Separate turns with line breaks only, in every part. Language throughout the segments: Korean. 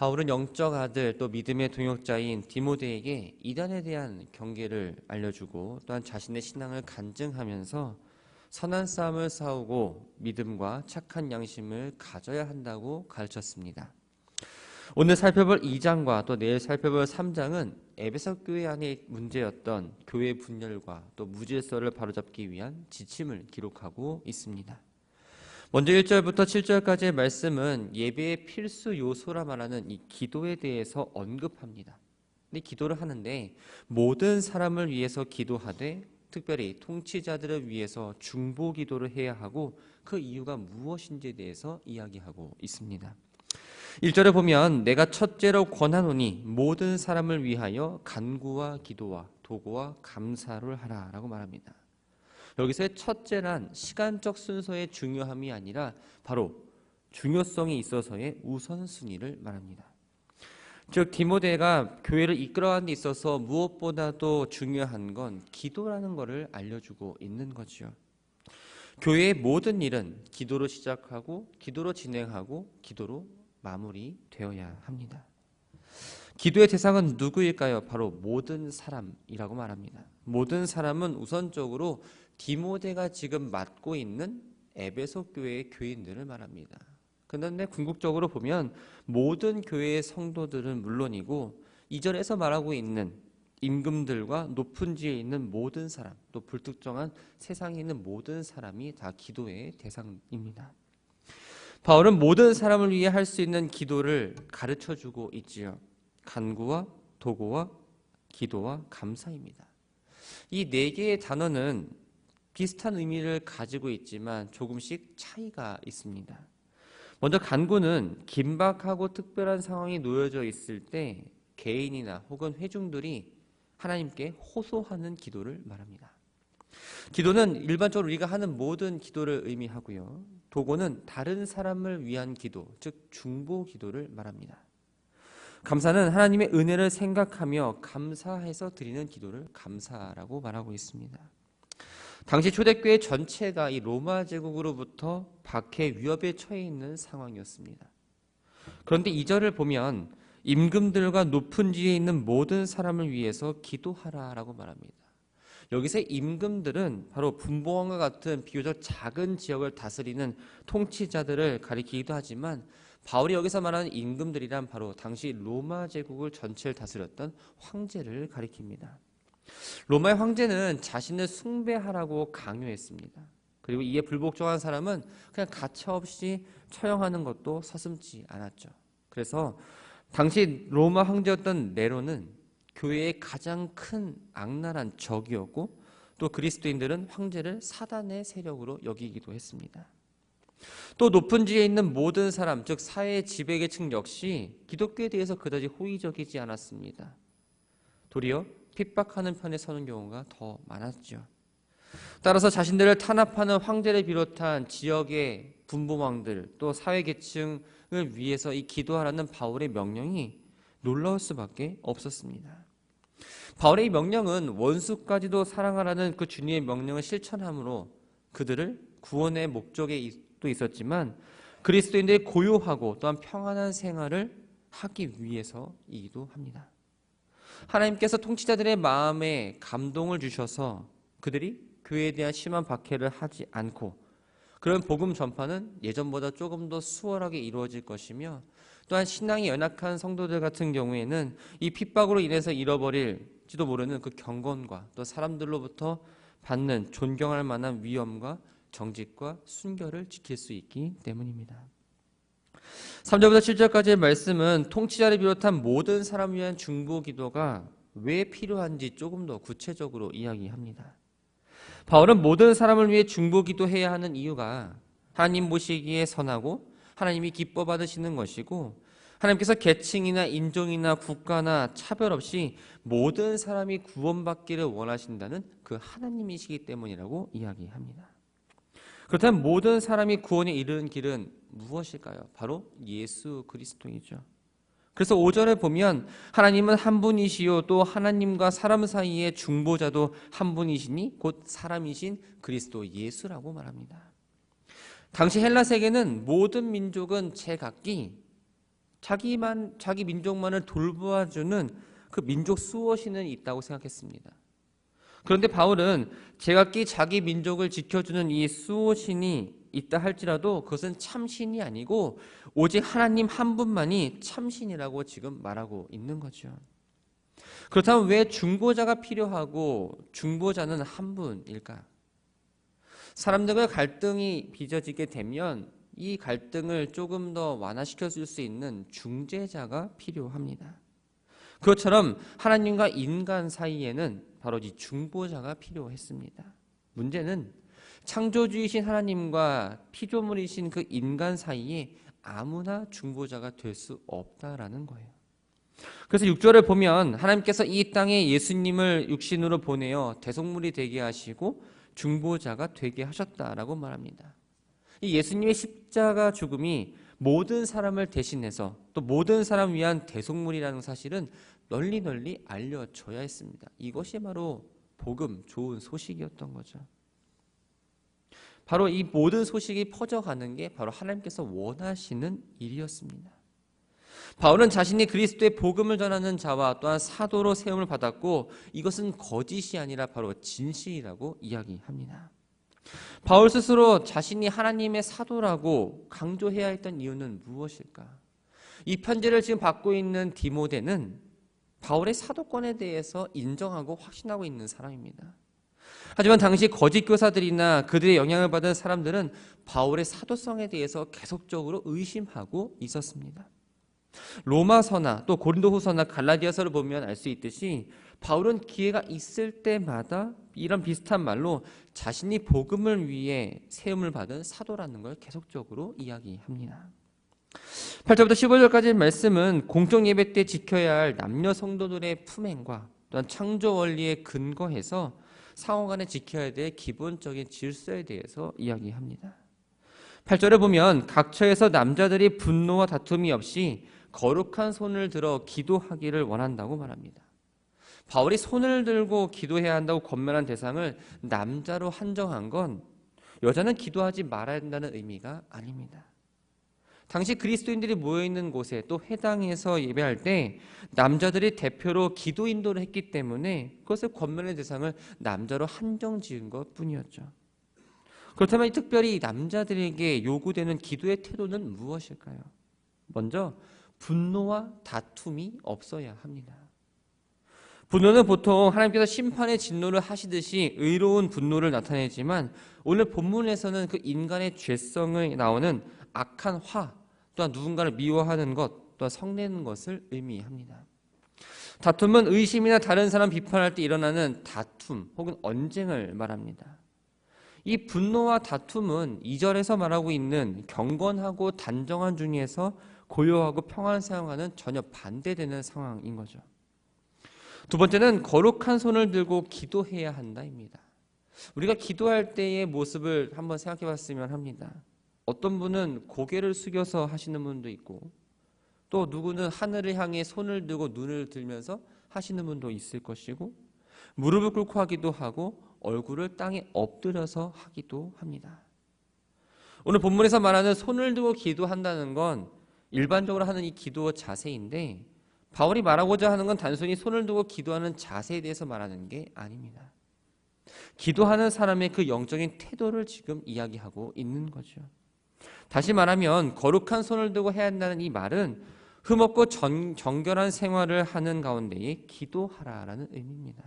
바울은 영적 아들 또 믿음의 동역자인 디모데에게 이단에 대한 경계를 알려주고 또한 자신의 신앙을 간증하면서 선한 싸움을 싸우고 믿음과 착한 양심을 가져야 한다고 가르쳤습니다. 오늘 살펴볼 2장과 또 내일 살펴볼 3장은 에베소 교회 안에 문제였던 교회 분열과 또 무질서를 바로잡기 위한 지침을 기록하고 있습니다. 먼저 1절부터 7절까지의 말씀은 예배의 필수 요소라 말하는 이 기도에 대해서 언급합니다. 근데 기도를 하는데 모든 사람을 위해서 기도하되 특별히 통치자들을 위해서 중보 기도를 해야 하고 그 이유가 무엇인지에 대해서 이야기하고 있습니다. 1절에 보면 내가 첫째로 권하노니 모든 사람을 위하여 간구와 기도와 도구와 감사를 하라 라고 말합니다. 여기서의 첫째란 시간적 순서의 중요함이 아니라 바로 중요성이 있어서의 우선순위를 말합니다. 즉 디모데가 교회를 이끌어가는 데 있어서 무엇보다도 중요한 건 기도라는 것을 알려주고 있는 거죠. 교회의 모든 일은 기도로 시작하고 기도로 진행하고 기도로 마무리되어야 합니다. 기도의 대상은 누구일까요? 바로 모든 사람이라고 말합니다. 모든 사람은 우선적으로 디모데가 지금 맡고 있는 에베소 교회의 교인들을 말합니다. 그런데 궁극적으로 보면 모든 교회의 성도들은 물론이고 2절에서 말하고 있는 임금들과 높은 지에 있는 모든 사람, 또 불특정한 세상에 있는 모든 사람이 다 기도의 대상입니다. 바울은 모든 사람을 위해 할 수 있는 기도를 가르쳐주고 있지요. 간구와 도구와 기도와 감사입니다. 이 네 개의 단어는 비슷한 의미를 가지고 있지만 조금씩 차이가 있습니다. 먼저 간구는 긴박하고 특별한 상황이 놓여져 있을 때 개인이나 혹은 회중들이 하나님께 호소하는 기도를 말합니다. 기도는 일반적으로 우리가 하는 모든 기도를 의미하고요. 도구는 다른 사람을 위한 기도, 즉 중보 기도를 말합니다. 감사는 하나님의 은혜를 생각하며 감사해서 드리는 기도를 감사라고 말하고 있습니다. 당시 초대교회 전체가 이 로마 제국으로부터 박해 위협에 처해 있는 상황이었습니다. 그런데 2절을 보면 임금들과 높은 지에 있는 모든 사람을 위해서 기도하라라고 말합니다. 여기서 임금들은 바로 분봉왕과 같은 비교적 작은 지역을 다스리는 통치자들을 가리키기도 하지만 바울이 여기서 말하는 임금들이란 바로 당시 로마 제국을 전체를 다스렸던 황제를 가리킵니다. 로마의 황제는 자신을 숭배하라고 강요했습니다. 그리고 이에 불복종한 사람은 그냥 가차없이 처형하는 것도 서슴지 않았죠. 그래서 당시 로마 황제였던 네로는 교회의 가장 큰 악랄한 적이었고 또 그리스도인들은 황제를 사단의 세력으로 여기기도 했습니다. 또 높은 지에 있는 모든 사람, 즉 사회 지배계층 역시 기독교에 대해서 그다지 호의적이지 않았습니다. 도리어 핍박하는 편에 서는 경우가 더 많았죠. 따라서 자신들을 탄압하는 황제를 비롯한 지역의 분봉왕들 또 사회계층을 위해서 이 기도하라는 바울의 명령이 놀라울 수밖에 없었습니다. 바울의 이 명령은 원수까지도 사랑하라는 그 주님의 명령을 실천함으로 그들을 구원의 목적에 또 있었지만 그리스도인들의 고요하고 또한 평안한 생활을 하기 위해서이기도 합니다. 하나님께서 통치자들의 마음에 감동을 주셔서 그들이 교회에 대한 심한 박해를 하지 않고 그런 복음 전파는 예전보다 조금 더 수월하게 이루어질 것이며 또한 신앙이 연약한 성도들 같은 경우에는 이 핍박으로 인해서 잃어버릴지도 모르는 그 경건과 또 사람들로부터 받는 존경할 만한 위엄과 정직과 순결을 지킬 수 있기 때문입니다. 3절부터 7절까지의 말씀은 통치자를 비롯한 모든 사람을 위한 중보 기도가 왜 필요한지 조금 더 구체적으로 이야기합니다. 바울은 모든 사람을 위해 중보 기도해야 하는 이유가 하나님 보시기에 선하고 하나님이 기뻐 받으시는 것이고 하나님께서 계층이나 인종이나 국가나 차별 없이 모든 사람이 구원받기를 원하신다는 그 하나님이시기 때문이라고 이야기합니다. 그렇다면 모든 사람이 구원에 이르는 길은 무엇일까요? 바로 예수 그리스도이죠. 그래서 5절에 보면 하나님은 한 분이시요 또 하나님과 사람 사이의 중보자도 한 분이시니 곧 사람이신 그리스도 예수라고 말합니다. 당시 헬라 세계는 모든 민족은 제각기 자기 민족만을 돌보아주는 그 민족 수호신은 있다고 생각했습니다. 그런데 바울은 제각기 자기 민족을 지켜주는 이 수호신이 있다 할지라도 그것은 참신이 아니고 오직 하나님 한 분만이 참신이라고 지금 말하고 있는 거죠. 그렇다면 왜 중보자가 필요하고 중보자는 한 분일까? 사람들과 갈등이 빚어지게 되면 이 갈등을 조금 더 완화시켜줄 수 있는 중재자가 필요합니다. 그것처럼 하나님과 인간 사이에는 바로 이 중보자가 필요했습니다. 문제는 창조주이신 하나님과 피조물이신 그 인간 사이에 아무나 중보자가 될 수 없다라는 거예요. 그래서 6절을 보면 하나님께서 이 땅에 예수님을 육신으로 보내어 대속물이 되게 하시고 중보자가 되게 하셨다라고 말합니다. 이 예수님의 십자가 죽음이 모든 사람을 대신해서 또 모든 사람 위한 대속물이라는 사실은 널리 알려져야 했습니다. 이것이 바로 복음, 좋은 소식이었던 거죠. 바로 이 모든 소식이 퍼져가는 게 바로 하나님께서 원하시는 일이었습니다. 바울은 자신이 그리스도의 복음을 전하는 자와 또한 사도로 세움을 받았고 이것은 거짓이 아니라 바로 진실이라고 이야기합니다. 바울 스스로 자신이 하나님의 사도라고 강조해야 했던 이유는 무엇일까? 이 편지를 지금 받고 있는 디모데는 바울의 사도권에 대해서 인정하고 확신하고 있는 사람입니다. 하지만 당시 거짓 교사들이나 그들의 영향을 받은 사람들은 바울의 사도성에 대해서 계속적으로 의심하고 있었습니다. 로마서나 또 고린도후서나 갈라디아서를 보면 알 수 있듯이 바울은 기회가 있을 때마다 이런 비슷한 말로 자신이 복음을 위해 세움을 받은 사도라는 걸 계속적으로 이야기합니다. 8절부터 15절까지 말씀은 공적 예배 때 지켜야 할 남녀 성도들의 품행과 또한 창조 원리에 근거해서 상호간에 지켜야 될 기본적인 질서에 대해서 이야기합니다. 8절에 보면 각처에서 남자들이 분노와 다툼이 없이 거룩한 손을 들어 기도하기를 원한다고 말합니다. 바울이 손을 들고 기도해야 한다고 권면한 대상을 남자로 한정한 건 여자는 기도하지 말아야 한다는 의미가 아닙니다. 당시 그리스도인들이 모여있는 곳에 또 회당에서 예배할 때 남자들이 대표로 기도 인도를 했기 때문에 그것을 권면의 대상을 남자로 한정 지은 것 뿐이었죠. 그렇다면 특별히 남자들에게 요구되는 기도의 태도는 무엇일까요? 먼저 분노와 다툼이 없어야 합니다. 분노는 보통 하나님께서 심판의 진노를 하시듯이 의로운 분노를 나타내지만 오늘 본문에서는 그 인간의 죄성을 나오는 악한 화, 또한 누군가를 미워하는 것, 또한 성내는 것을 의미합니다. 다툼은 의심이나 다른 사람 비판할 때 일어나는 다툼 혹은 언쟁을 말합니다. 이 분노와 다툼은 2절에서 말하고 있는 경건하고 단정한 중에서 고요하고 평안을 사용하는 전혀 반대되는 상황인 거죠. 두 번째는 거룩한 손을 들고 기도해야 한다입니다. 우리가 기도할 때의 모습을 한번 생각해 봤으면 합니다. 어떤 분은 고개를 숙여서 하시는 분도 있고 또 누구는 하늘을 향해 손을 들고 눈을 들면서 하시는 분도 있을 것이고 무릎을 꿇고 하기도 하고 얼굴을 땅에 엎드려서 하기도 합니다. 오늘 본문에서 말하는 손을 들고 기도한다는 건 일반적으로 하는 이 기도 자세인데 바울이 말하고자 하는 건 단순히 손을 들고 기도하는 자세에 대해서 말하는 게 아닙니다. 기도하는 사람의 그 영적인 태도를 지금 이야기하고 있는 거죠. 다시 말하면 거룩한 손을 들고 해야 한다는 이 말은 흠없고 정결한 생활을 하는 가운데에 기도하라라는 의미입니다.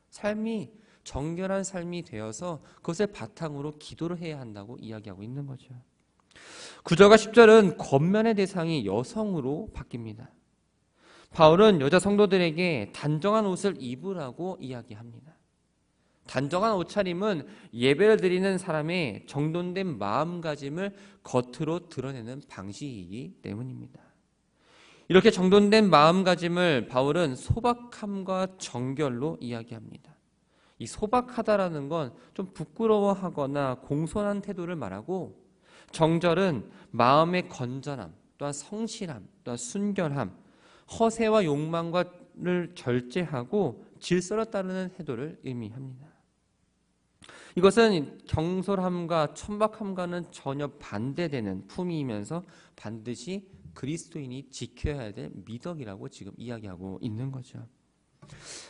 삶이 정결한 삶이 되어서 그것을 바탕으로 기도를 해야 한다고 이야기하고 있는 거죠. 9절과 10절은 권면의 대상이 여성으로 바뀝니다. 바울은 여자 성도들에게 단정한 옷을 입으라고 이야기합니다. 단정한 옷차림은 예배를 드리는 사람의 정돈된 마음가짐을 겉으로 드러내는 방식이기 때문입니다. 이렇게 정돈된 마음가짐을 바울은 소박함과 정결로 이야기합니다. 이 소박하다라는 건 좀 부끄러워하거나 공손한 태도를 말하고 정절은 마음의 건전함, 또한 성실함, 또한 순결함, 허세와 욕망과를 절제하고 질서를 따르는 태도를 의미합니다. 이것은 경솔함과 천박함과는 전혀 반대되는 품위이면서 반드시 그리스도인이 지켜야 될 미덕이라고 지금 이야기하고 있는 거죠.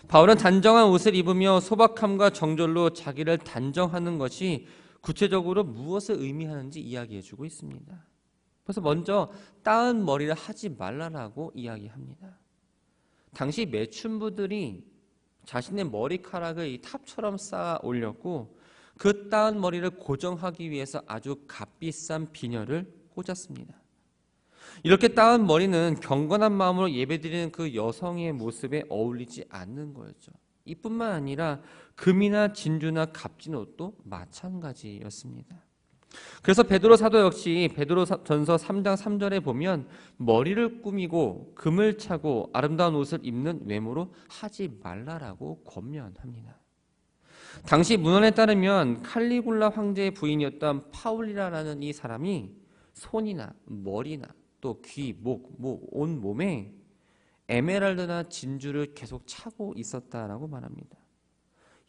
바울은 단정한 옷을 입으며 소박함과 정절로 자기를 단정하는 것이 구체적으로 무엇을 의미하는지 이야기해주고 있습니다. 그래서 먼저 따은 머리를 하지 말라라고 이야기합니다. 당시 매춘부들이 자신의 머리카락을 이 탑처럼 쌓아 올렸고 그 따은 머리를 고정하기 위해서 아주 값비싼 비녀를 꽂았습니다. 이렇게 따은 머리는 경건한 마음으로 예배드리는 그 여성의 모습에 어울리지 않는 거였죠. 이뿐만 아니라 금이나 진주나 값진 옷도 마찬가지였습니다. 그래서 베드로 사도 역시 베드로전서 3장 3절에 보면 머리를 꾸미고 금을 차고 아름다운 옷을 입는 외모로 하지 말라라고 권면합니다. 당시 문헌에 따르면 칼리굴라 황제의 부인이었던 파울리라라는 이 사람이 손이나 머리나 또 귀, 목, 온 몸에 에메랄드나 진주를 계속 차고 있었다라고 말합니다.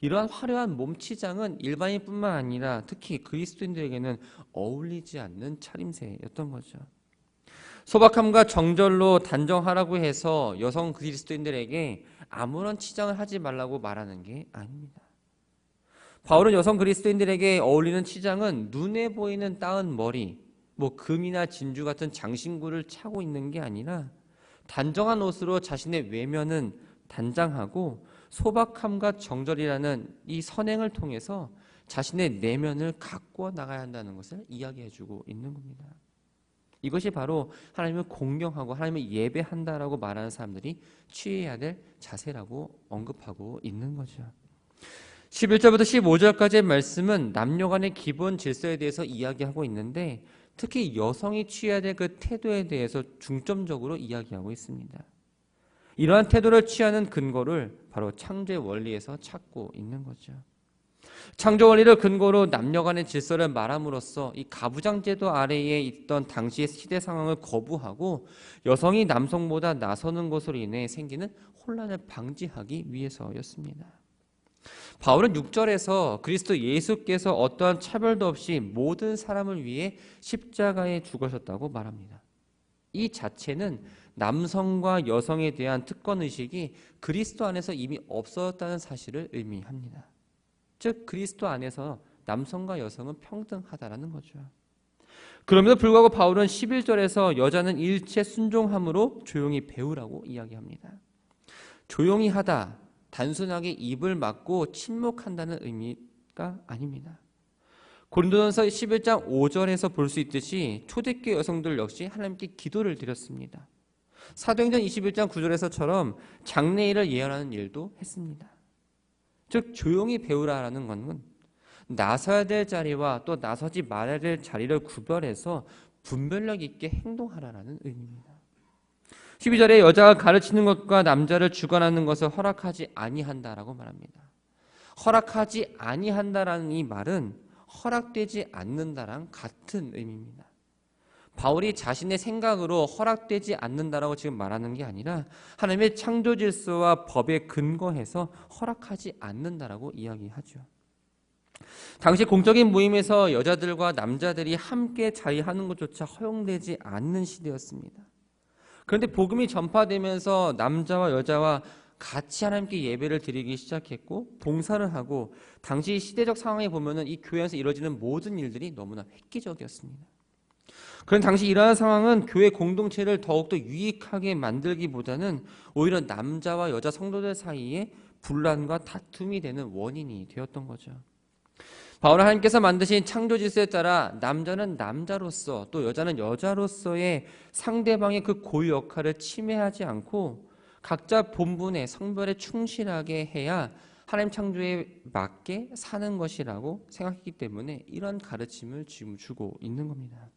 이러한 화려한 몸치장은 일반인뿐만 아니라 특히 그리스도인들에게는 어울리지 않는 차림새였던 거죠. 소박함과 정절로 단정하라고 해서 여성 그리스도인들에게 아무런 치장을 하지 말라고 말하는 게 아닙니다. 바울은 여성 그리스도인들에게 어울리는 치장은 눈에 보이는 따은 머리, 금이나 진주 같은 장신구를 차고 있는 게 아니라 단정한 옷으로 자신의 외면은 단장하고 소박함과 정절이라는 이 선행을 통해서 자신의 내면을 가꾸어 나가야 한다는 것을 이야기해주고 있는 겁니다. 이것이 바로 하나님을 공경하고 하나님을 예배한다라고 말하는 사람들이 취해야 될 자세라고 언급하고 있는 거죠. 11절부터 15절까지의 말씀은 남녀 간의 기본 질서에 대해서 이야기하고 있는데 특히 여성이 취해야 될 그 태도에 대해서 중점적으로 이야기하고 있습니다. 이러한 태도를 취하는 근거를 바로 창조의 원리에서 찾고 있는 거죠. 창조 원리를 근거로 남녀 간의 질서를 말함으로써 이 가부장제도 아래에 있던 당시의 시대 상황을 거부하고 여성이 남성보다 나서는 것으로 인해 생기는 혼란을 방지하기 위해서였습니다. 바울은 6절에서 그리스도 예수께서 어떠한 차별도 없이 모든 사람을 위해 십자가에 죽으셨다고 말합니다. 이 자체는 남성과 여성에 대한 특권의식이 그리스도 안에서 이미 없어졌다는 사실을 의미합니다. 즉 그리스도 안에서 남성과 여성은 평등하다라는 거죠. 그럼에도 불구하고 바울은 11절에서 여자는 일체 순종함으로 조용히 배우라고 이야기합니다. 조용히 하다, 단순하게 입을 막고 침묵한다는 의미가 아닙니다. 고린도전서 11장 5절에서 볼 수 있듯이 초대교회 여성들 역시 하나님께 기도를 드렸습니다. 사도행전 21장 9절에서처럼 장례일을 예언하는 일도 했습니다. 즉 조용히 배우라라는 것은 나서야 될 자리와 또 나서지 말아야 될 자리를 구별해서 분별력 있게 행동하라는 의미입니다. 12절에 여자가 가르치는 것과 남자를 주관하는 것을 허락하지 아니한다라고 말합니다. 허락하지 아니한다라는 이 말은 허락되지 않는다랑 같은 의미입니다. 바울이 자신의 생각으로 허락되지 않는다라고 지금 말하는 게 아니라 하나님의 창조 질서와 법에 근거해서 허락하지 않는다라고 이야기하죠. 당시 공적인 모임에서 여자들과 남자들이 함께 자리하는 것조차 허용되지 않는 시대였습니다. 그런데 복음이 전파되면서 남자와 여자와 같이 하나님께 예배를 드리기 시작했고 봉사를 하고 당시 시대적 상황에 보면은 이 교회 안에서 이루어지는 모든 일들이 너무나 획기적이었습니다. 그런 당시 이러한 상황은 교회 공동체를 더욱더 유익하게 만들기보다는 오히려 남자와 여자 성도들 사이에 분란과 다툼이 되는 원인이 되었던 거죠. 바울 하나님께서 만드신 창조 질서에 따라 남자는 남자로서 또 여자는 여자로서의 상대방의 그 고유 역할을 침해하지 않고 각자 본분의 성별에 충실하게 해야 하나님 창조에 맞게 사는 것이라고 생각했기 때문에 이런 가르침을 지금 주고 있는 겁니다.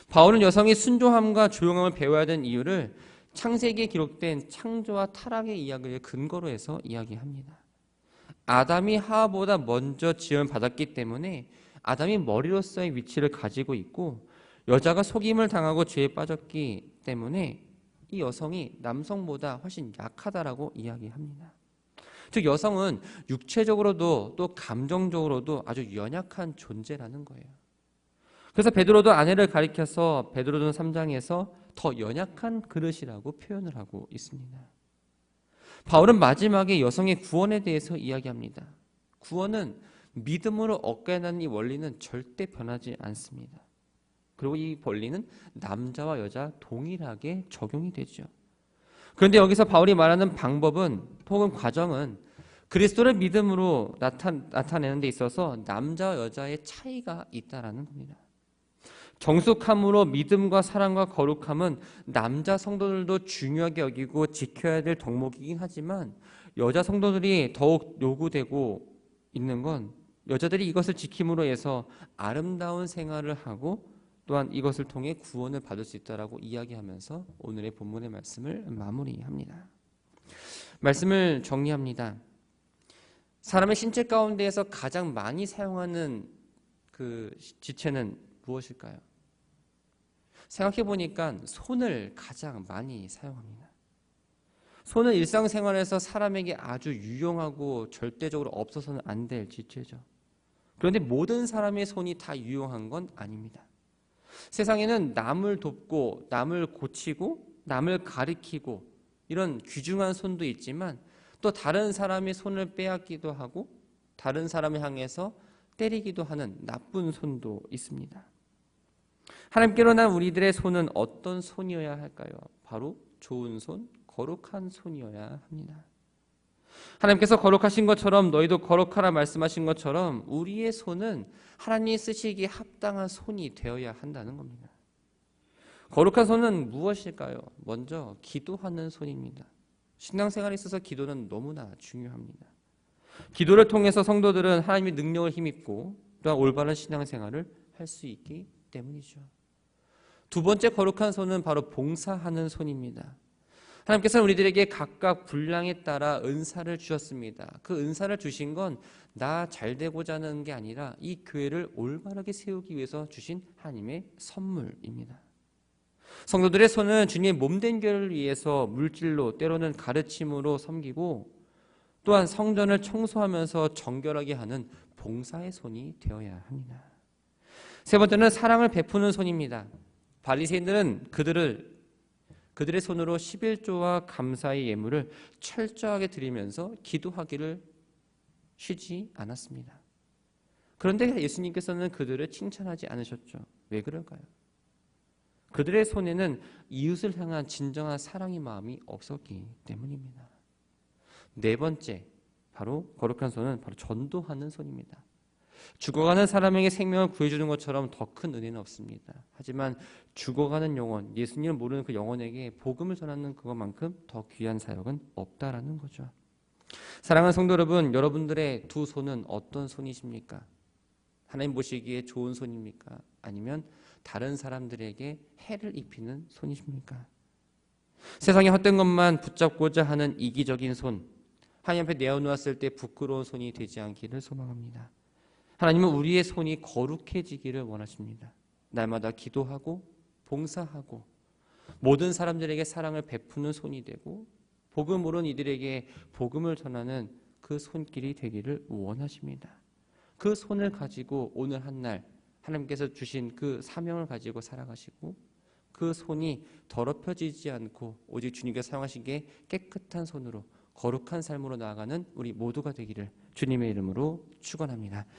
바울은 여성이 순종함과 조용함을 배워야 되는 이유를 창세기에 기록된 창조와 타락의 이야기를 근거로 해서 이야기합니다. 아담이 하와보다 먼저 지음을 받았기 때문에 아담이 머리로서의 위치를 가지고 있고 여자가 속임을 당하고 죄에 빠졌기 때문에 이 여성이 남성보다 훨씬 약하다라고 이야기합니다. 즉 여성은 육체적으로도 또 감정적으로도 아주 연약한 존재라는 거예요. 그래서 베드로도 아내를 가리켜서 베드로전 3장에서 더 연약한 그릇이라고 표현을 하고 있습니다. 바울은 마지막에 여성의 구원에 대해서 이야기합니다. 구원은 믿음으로 얻게 되는 이 원리는 절대 변하지 않습니다. 그리고 이 원리는 남자와 여자 동일하게 적용이 되죠. 그런데 여기서 바울이 말하는 방법은 혹은 과정은 그리스도를 믿음으로 나타내는 데 있어서 남자와 여자의 차이가 있다라는 겁니다. 정숙함으로 믿음과 사랑과 거룩함은 남자 성도들도 중요하게 여기고 지켜야 될 덕목이긴 하지만 여자 성도들이 더욱 요구되고 있는 건 여자들이 이것을 지킴으로 해서 아름다운 생활을 하고 또한 이것을 통해 구원을 받을 수 있다라고 이야기하면서 오늘의 본문의 말씀을 마무리합니다. 말씀을 정리합니다. 사람의 신체 가운데에서 가장 많이 사용하는 그 지체는 무엇일까요? 생각해 보니까 손을 가장 많이 사용합니다. 손은 일상생활에서 사람에게 아주 유용하고 절대적으로 없어서는 안 될 지체죠. 그런데 모든 사람의 손이 다 유용한 건 아닙니다. 세상에는 남을 돕고 남을 고치고 남을 가리키고 이런 귀중한 손도 있지만 또 다른 사람의 손을 빼앗기도 하고 다른 사람을 향해서 때리기도 하는 나쁜 손도 있습니다. 하나님께로 난 우리들의 손은 어떤 손이어야 할까요? 바로 좋은 손, 거룩한 손이어야 합니다. 하나님께서 거룩하신 것처럼 너희도 거룩하라 말씀하신 것처럼 우리의 손은 하나님이 쓰시기에 합당한 손이 되어야 한다는 겁니다. 거룩한 손은 무엇일까요? 먼저 기도하는 손입니다. 신앙생활에 있어서 기도는 너무나 중요합니다. 기도를 통해서 성도들은 하나님의 능력을 힘입고 또한 올바른 신앙생활을 할 수 있기 때문이죠. 두 번째 거룩한 손은 바로 봉사하는 손입니다. 하나님께서는 우리들에게 각각 분량에 따라 은사를 주셨습니다. 그 은사를 주신 건 나 잘되고자 하는 게 아니라 이 교회를 올바르게 세우기 위해서 주신 하나님의 선물입니다. 성도들의 손은 주님의 몸된 교회를 위해서 물질로 때로는 가르침으로 섬기고 또한 성전을 청소하면서 정결하게 하는 봉사의 손이 되어야 합니다. 세 번째는 사랑을 베푸는 손입니다. 바리새인들은 그들의 손으로 11조와 감사의 예물을 철저하게 드리면서 기도하기를 쉬지 않았습니다. 그런데 예수님께서는 그들을 칭찬하지 않으셨죠. 왜 그럴까요? 그들의 손에는 이웃을 향한 진정한 사랑의 마음이 없었기 때문입니다. 네 번째, 바로 거룩한 손은 바로 전도하는 손입니다. 죽어가는 사람에게 생명을 구해주는 것처럼 더 큰 은혜는 없습니다. 하지만 죽어가는 영혼, 예수님을 모르는 그 영혼에게 복음을 전하는 그것만큼 더 귀한 사역은 없다라는 거죠. 사랑하는 성도 여러분, 여러분들의 두 손은 어떤 손이십니까? 하나님 보시기에 좋은 손입니까? 아니면 다른 사람들에게 해를 입히는 손이십니까? 세상의 헛된 것만 붙잡고자 하는 이기적인 손, 하나님 앞에 내어놓았을 때 부끄러운 손이 되지 않기를 소망합니다. 하나님은 우리의 손이 거룩해지기를 원하십니다. 날마다 기도하고 봉사하고 모든 사람들에게 사랑을 베푸는 손이 되고 복음 모르는 이들에게 복음을 전하는 그 손길이 되기를 원하십니다. 그 손을 가지고 오늘 한날 하나님께서 주신 그 사명을 가지고 살아가시고 그 손이 더럽혀지지 않고 오직 주님께서 사용하시기에 깨끗한 손으로 거룩한 삶으로 나아가는 우리 모두가 되기를 주님의 이름으로 축원합니다.